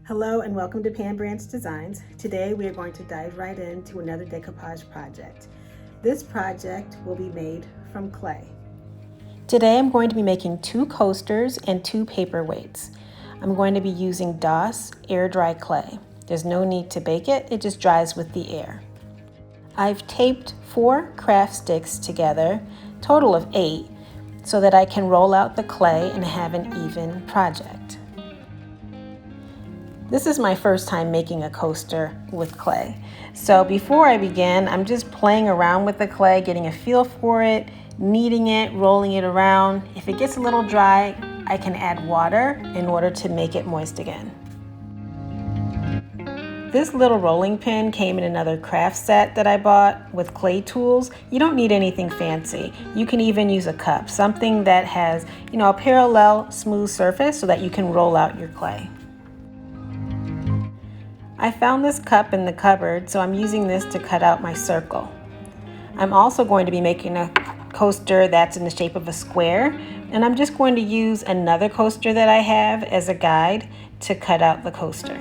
Hello and welcome to Pam Designs. Today we are going to dive right into another decoupage project. This project will be made from clay. Today I'm going to be making 2 coasters and 2 paperweights. I'm going to be using DOS air dry clay. There's no need to bake it, it just dries with the air. I've taped 4 craft sticks together, total of 8, so that I can roll out the clay and have an even project. This is my first time making a coaster with clay. So before I begin, I'm just playing around with the clay, getting a feel for it, kneading it, rolling it around. If it gets a little dry, I can add water in order to make it moist again. This little rolling pin came in another craft set that I bought with clay tools. You don't need anything fancy. You can even use a cup, something that has, a parallel smooth surface so that you can roll out your clay. I found this cup in the cupboard, so I'm using this to cut out my circle. I'm also going to be making a coaster that's in the shape of a square, and I'm just going to use another coaster that I have as a guide to cut out the coaster.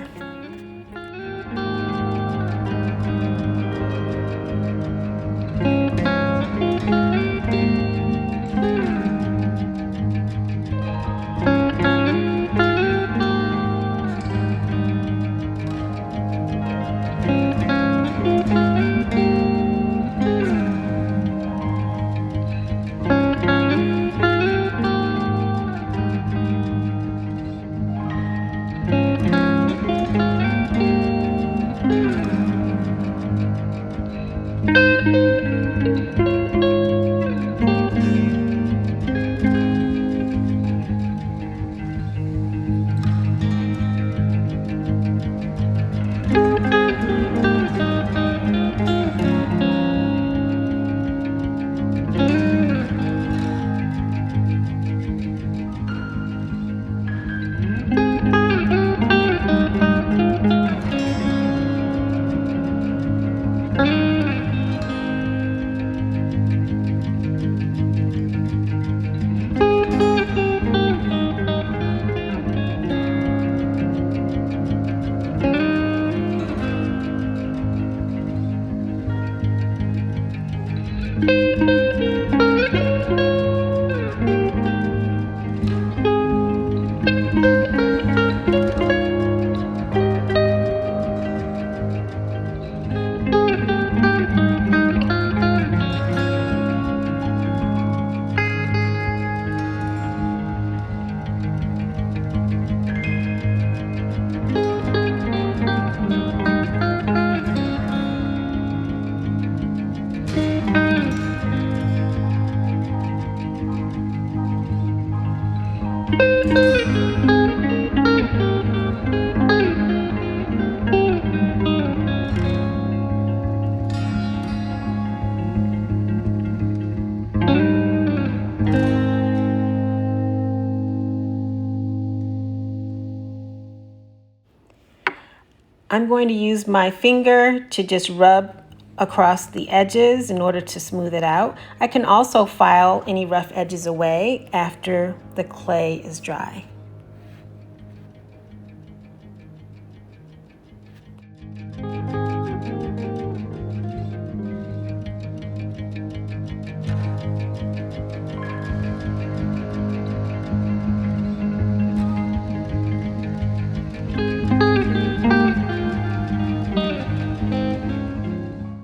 I'm going to use my finger to just rub across the edges in order to smooth it out. I can also file any rough edges away after the clay is dry.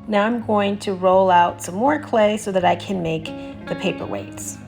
Now I'm going to roll out some more clay so that I can make the paperweights.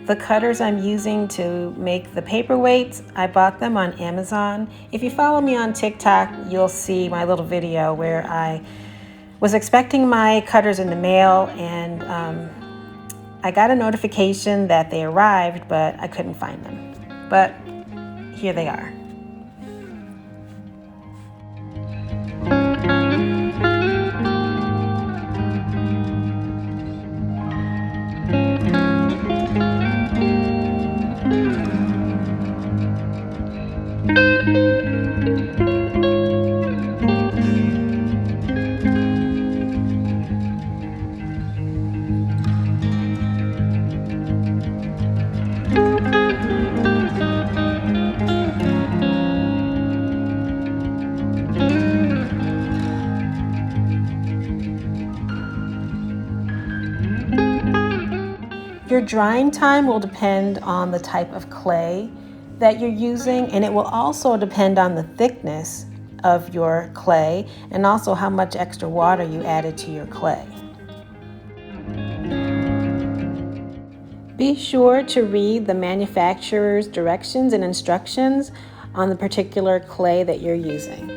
The cutters I'm using to make the paperweights, I bought them on Amazon. If you follow me on TikTok, you'll see my little video where I Was expecting my cutters in the mail, and I got a notification that they arrived, but I couldn't find them. But here they are. Your drying time will depend on the type of clay that you're using, and it will also depend on the thickness of your clay and also how much extra water you added to your clay. Be sure to read the manufacturer's directions and instructions on the particular clay that you're using.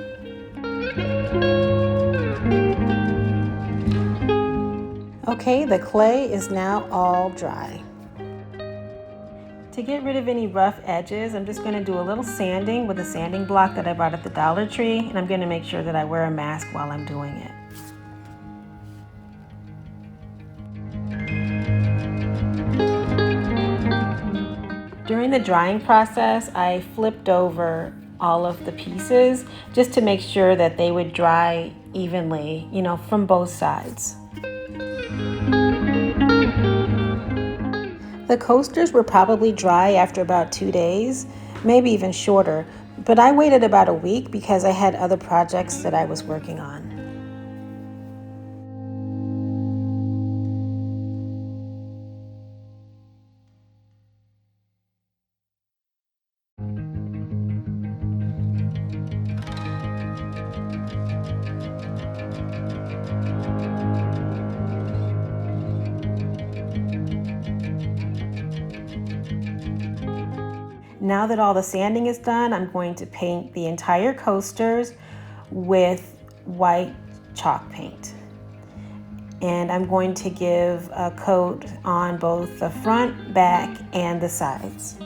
Okay, the clay is now all dry. To get rid of any rough edges, I'm just going to do a little sanding with a sanding block that I bought at the Dollar Tree, and I'm going to make sure that I wear a mask while I'm doing it. During the drying process, I flipped over all of the pieces just to make sure that they would dry evenly, from both sides. The coasters were probably dry after about 2 days, maybe even shorter, but I waited about a week because I had other projects that I was working on. Now that all the sanding is done, I'm going to paint the entire coasters with white chalk paint. And I'm going to give a coat on both the front, back, and the sides.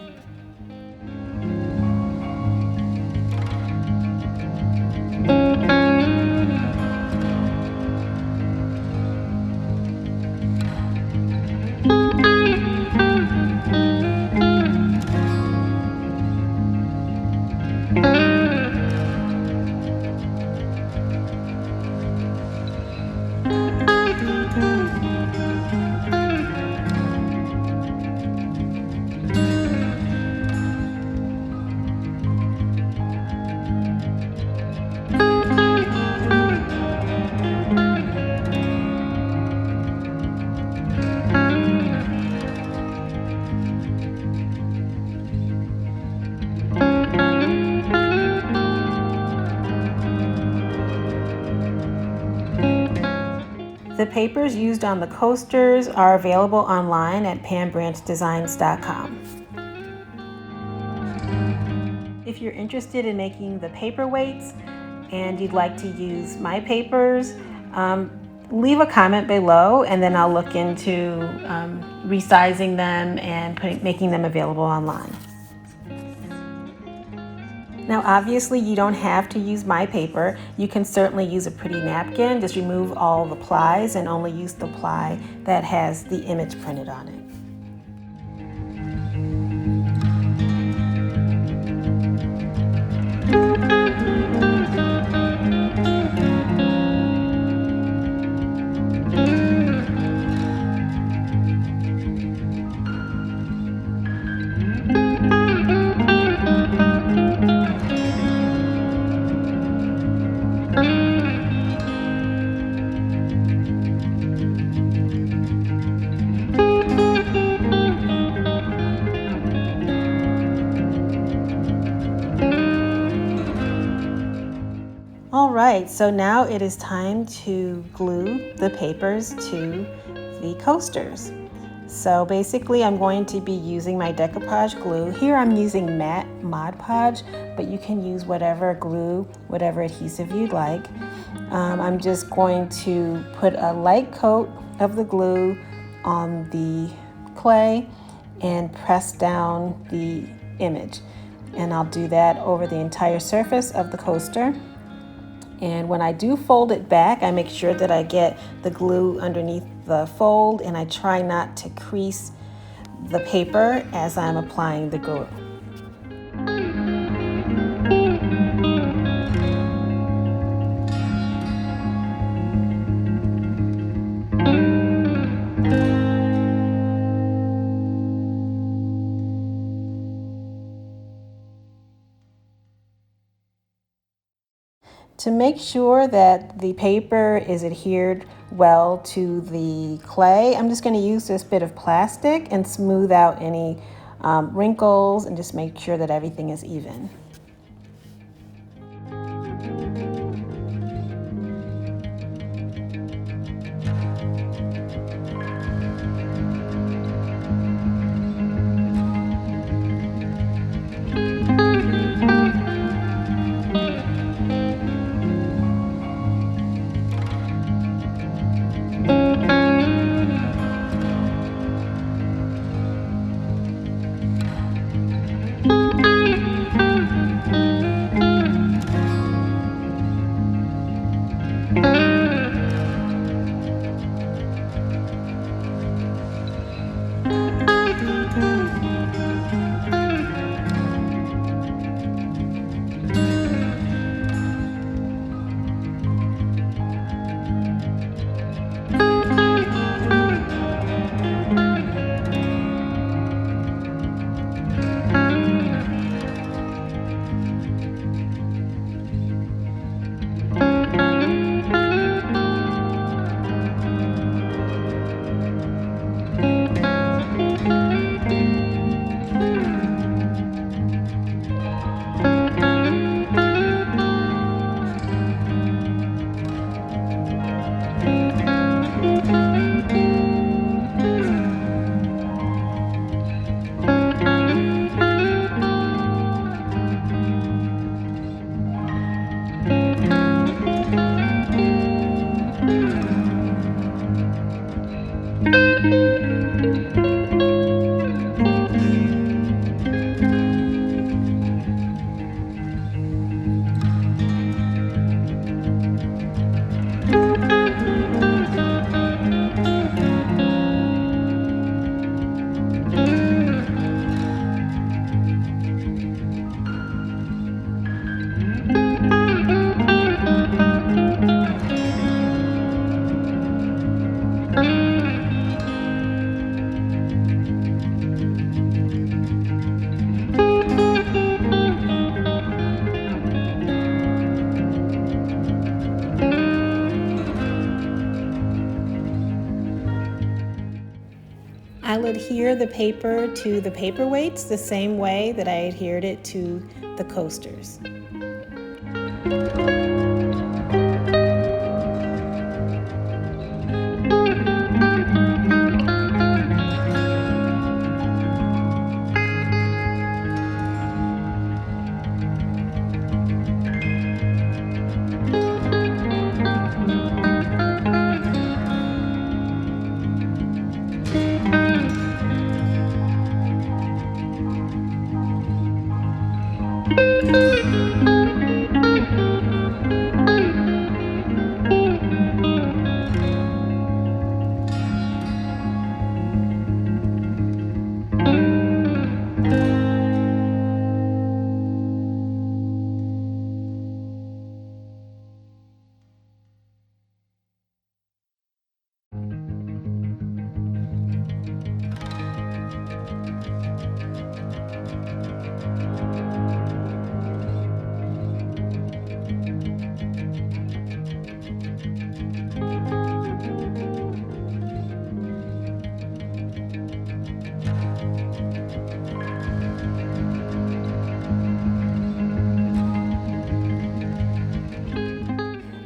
The papers used on the coasters are available online at pambranchdesigns.com. If you're interested in making the paperweights and you'd like to use my papers, leave a comment below and then I'll look into resizing them and making them available online. Now obviously you don't have to use my paper. You can certainly use a pretty napkin. Just remove all the plies and only use the ply that has the image printed on it. Alright, so now it is time to glue the papers to the coasters. So basically I'm going to be using my Decoupage glue. Here I'm using matte Mod Podge, but you can use whatever glue, whatever adhesive you'd like. I'm just going to put a light coat of the glue on the clay and press down the image. And I'll do that over the entire surface of the coaster. And when I do fold it back, I make sure that I get the glue underneath the fold, and I try not to crease the paper as I'm applying the glue. To make sure that the paper is adhered well to the clay, I'm just going to use this bit of plastic and smooth out any wrinkles and just make sure that everything is even. I'll adhere the paper to the paperweights the same way that I adhered it to the coasters.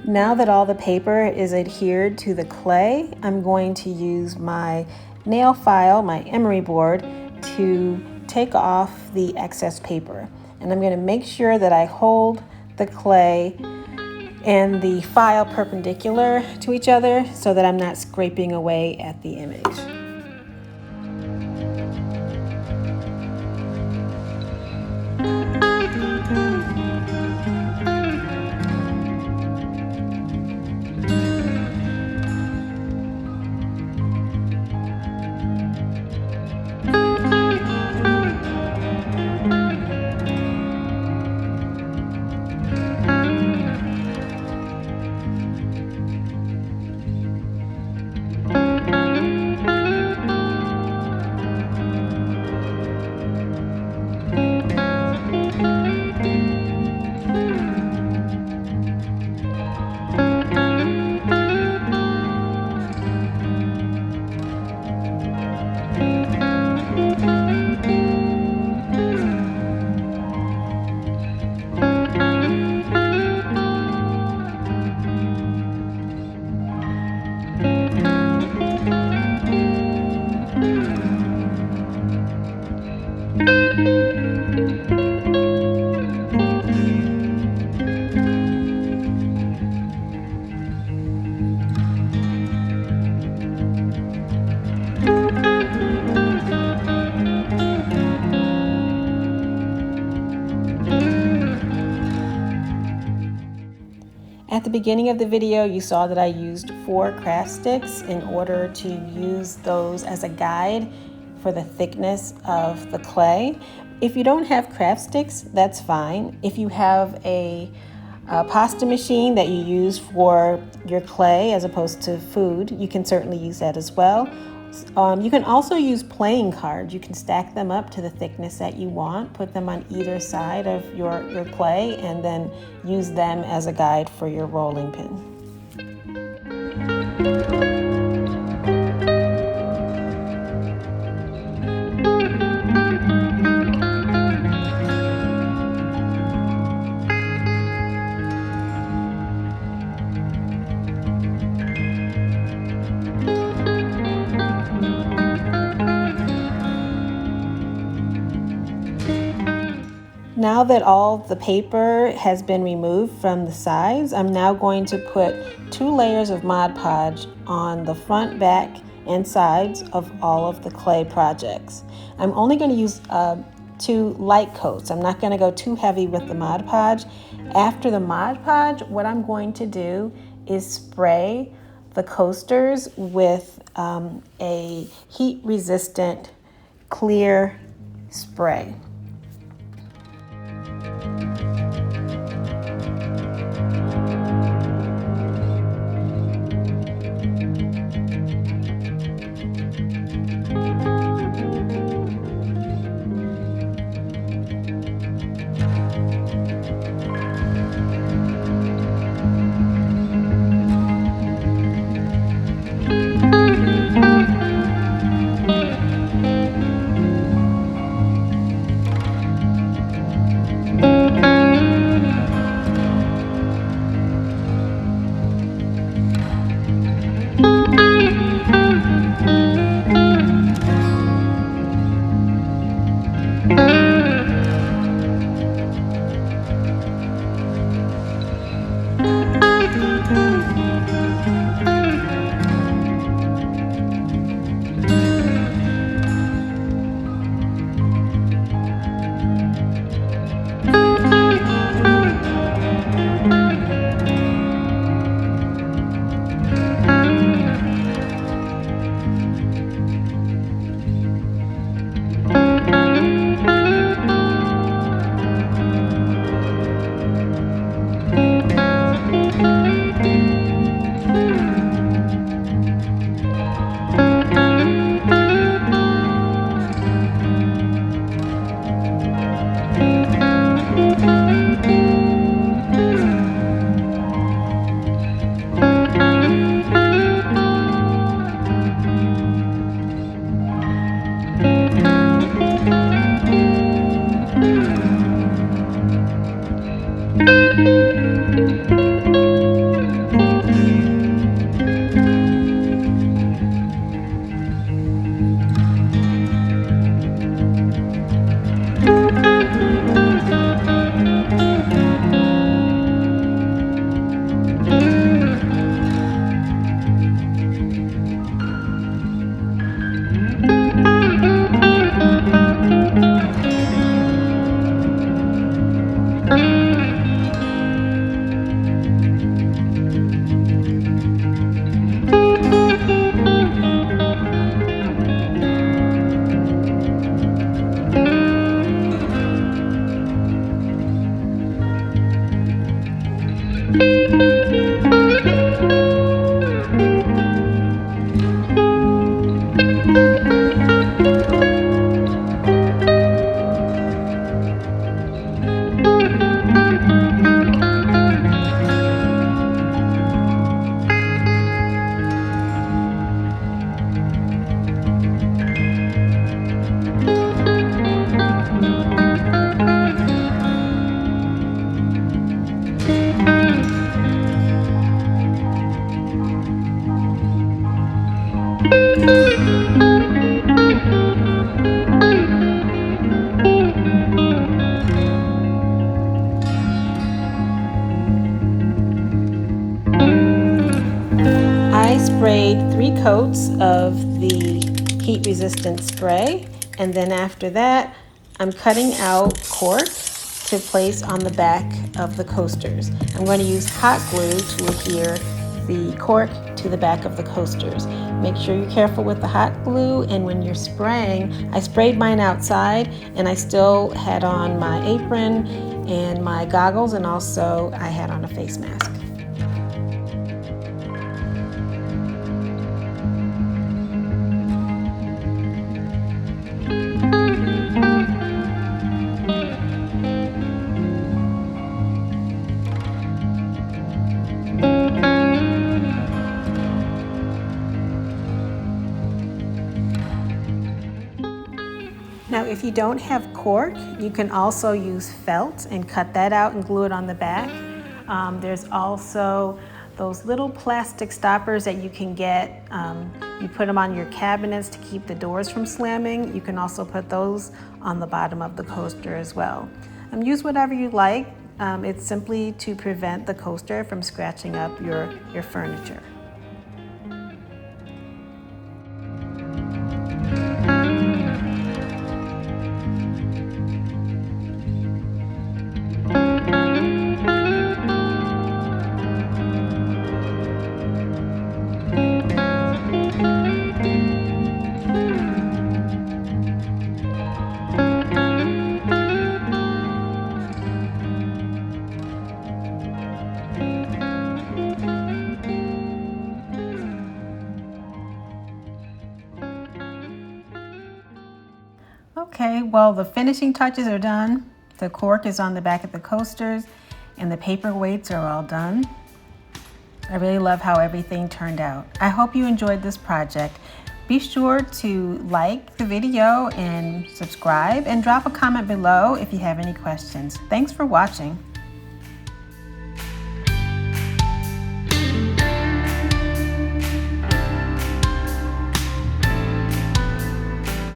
Now that all the paper is adhered to the clay, I'm going to use my nail file, my emery board, to take off the excess paper. And I'm going to make sure that I hold the clay and the file perpendicular to each other so that I'm not scraping away at the image. At the beginning of the video, you saw that I used 4 craft sticks in order to use those as a guide for the thickness of the clay. If you don't have craft sticks, that's fine. If you have a pasta machine that you use for your clay as opposed to food, you can certainly use that as well. You can also use playing cards. You can stack them up to the thickness that you want, put them on either side of your clay, and then use them as a guide for your rolling pin. Now that all the paper has been removed from the sides, I'm now going to put 2 layers of Mod Podge on the front, back, and sides of all of the clay projects. I'm only going to use 2 light coats. I'm not going to go too heavy with the Mod Podge. After the Mod Podge, what I'm going to do is spray the coasters with a heat-resistant clear spray. I sprayed 3 coats of the heat-resistant spray, and then after that, I'm cutting out cork to place on the back of the coasters. I'm going to use hot glue to adhere the cork to the back of the coasters. Make sure you're careful with the hot glue, and when you're spraying, I sprayed mine outside and I still had on my apron and my goggles, and also I had on a face mask. Now, if you don't have cork, you can also use felt and cut that out and glue it on the back. There's also those little plastic stoppers that you can get. You put them on your cabinets to keep the doors from slamming. You can also put those on the bottom of the coaster as well. Use whatever you like. It's simply to prevent the coaster from scratching up your furniture. Okay, well, the finishing touches are done. The cork is on the back of the coasters and the paperweights are all done. I really love how everything turned out. I hope you enjoyed this project. Be sure to like the video and subscribe, and drop a comment below if you have any questions. Thanks for watching.